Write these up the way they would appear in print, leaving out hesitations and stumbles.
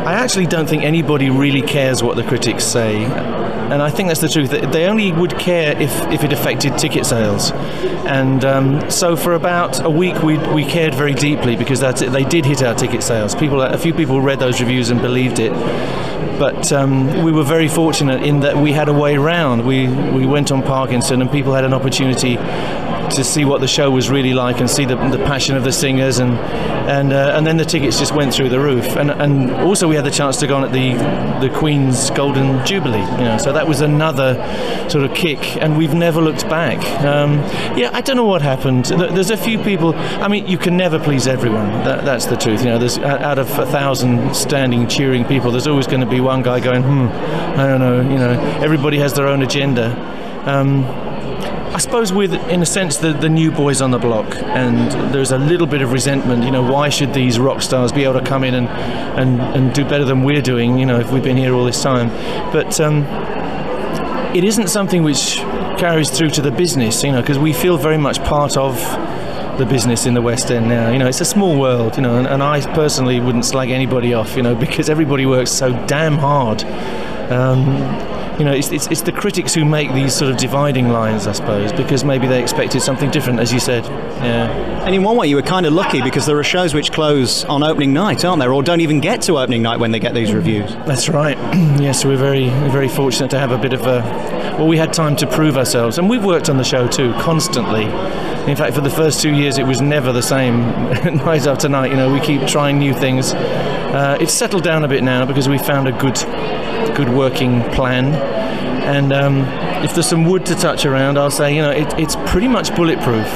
I actually don't think anybody really cares what the critics say. And I think that's the truth. They only would care if it affected ticket sales. And so for about a week we cared very deeply, because they did hit our ticket sales. A few people read those reviews and believed it. But we were very fortunate in that we had a way round. We went on Parkinson, and people had an opportunity to see what the show was really like and see the passion of the singers, and then the tickets just went through the roof. And also we had the chance to go on at the Queen's Golden Jubilee, so that was another sort of kick, and we've never looked back. I don't know what happened. There's a few people. I mean, you can never please everyone. That's the truth. There's out of 1,000 standing cheering people, there's always going to be one guy going, I don't know. Everybody has their own agenda. I suppose with, in a sense, the new boys on the block, and there's a little bit of resentment. Why should these rock stars be able to come in and do better than we're doing? If we've been here all this time, but it isn't something which carries through to the business. Because we feel very much part of the business in the West End now. It's a small world. And I personally wouldn't slag anybody off. Because everybody works so damn hard. It's the critics who make these sort of dividing lines, I suppose, because maybe they expected something different, as you said. Yeah. And in one way, you were kind of lucky, because there are shows which close on opening night, aren't there, or don't even get to opening night when they get these reviews. That's right. Yes, we're very, very fortunate to have a bit of we had time to prove ourselves, and we've worked on the show too, constantly. In fact, for the first 2 years, it was never the same night after night. We keep trying new things. It's settled down a bit now because we found a good working plan, and if there's some wood to touch around, I'll say it's pretty much bulletproof.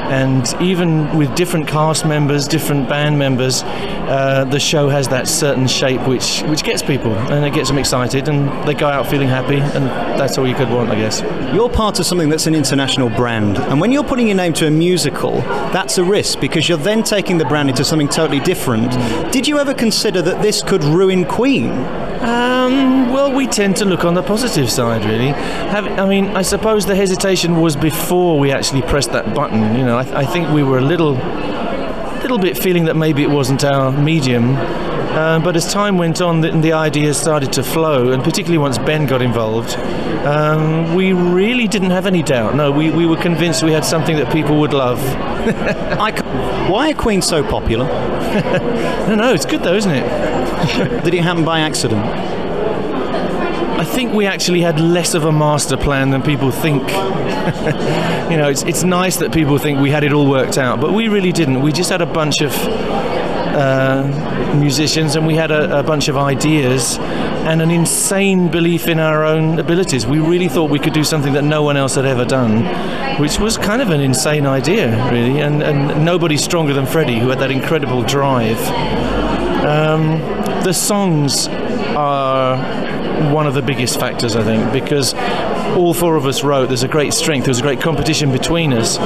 And even with different cast members, different band members, the show has that certain shape which gets people, and it gets them excited, and they go out feeling happy, and that's all you could want, I guess. You're part of something that's an international brand, and when you're putting your name to a musical, that's a risk, because you're then taking the brand into something totally different. Did you ever consider that this could ruin Queen? Well, we tend to look on the positive side, really. I suppose the hesitation was before we actually pressed that button. I think we were a little bit feeling that maybe it wasn't our medium. But as time went on, the ideas started to flow, and particularly once Ben got involved, we really didn't have any doubt. No, we were convinced we had something that people would love. Why are Queen so popular? I don't know, it's good though, isn't it? Did it happen by accident? I think we actually had less of a master plan than people think. It's nice that people think we had it all worked out, but we really didn't. We just had a bunch of musicians, and we had a bunch of ideas and an insane belief in our own abilities. We really thought we could do something that no one else had ever done, which was kind of an insane idea, really, and nobody's stronger than Freddie, who had that incredible drive. The songs are one of the biggest factors, I think, because all four of us wrote. There's a great strength, there's a great competition between us,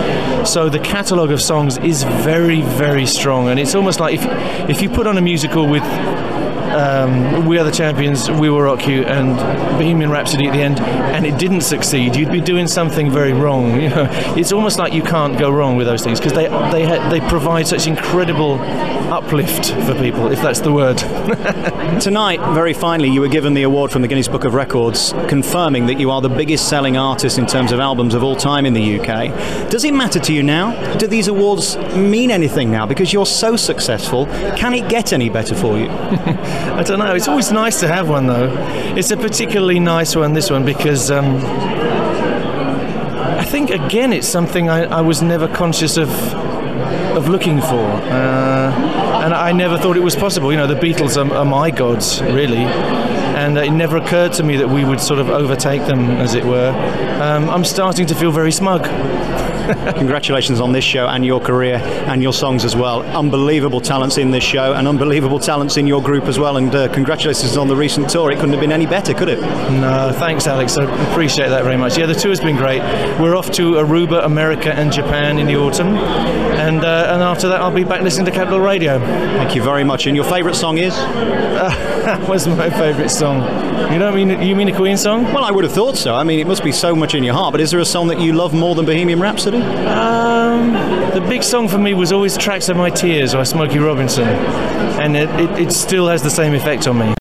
so the catalogue of songs is very, very strong, and it's almost like if you put on a musical with We Are the Champions, We Will Rock You, and Bohemian Rhapsody at the end, and it didn't succeed, you'd be doing something very wrong. It's almost like you can't go wrong with those things, because they provide such incredible uplift for people, if that's the word. Tonight, very finally, you were given the award from the Guinness Book of Records, confirming that you are the biggest selling artist in terms of albums of all time in the UK. Does it matter to you now? Do these awards mean anything now? Because you're so successful, can it get any better for you? I don't know. It's always nice to have one, though. It's a particularly nice one, this one, because I think, again, it's something I was never conscious of looking for, and I never thought it was possible. The Beatles are my gods, really, and it never occurred to me that we would sort of overtake them, as it were. I'm starting to feel very smug. Congratulations on this show and your career and your songs as well. Unbelievable talents in this show and unbelievable talents in your group as well, and congratulations on the recent tour. It couldn't have been any better, could it? No, thanks, Alex. I appreciate that very much. Yeah, the tour's been great. We're off to Aruba, America and Japan in the autumn, and after that I'll be back listening to Capital Radio. Thank you very much. And your favourite song is? That was my favourite song. You mean a Queen song? Well, I would have thought so. I mean, it must be so much in your heart, but is there a song that you love more than Bohemian Rhapsody? The big song for me was always Tracks of My Tears by Smokey Robinson, and it still has the same effect on me.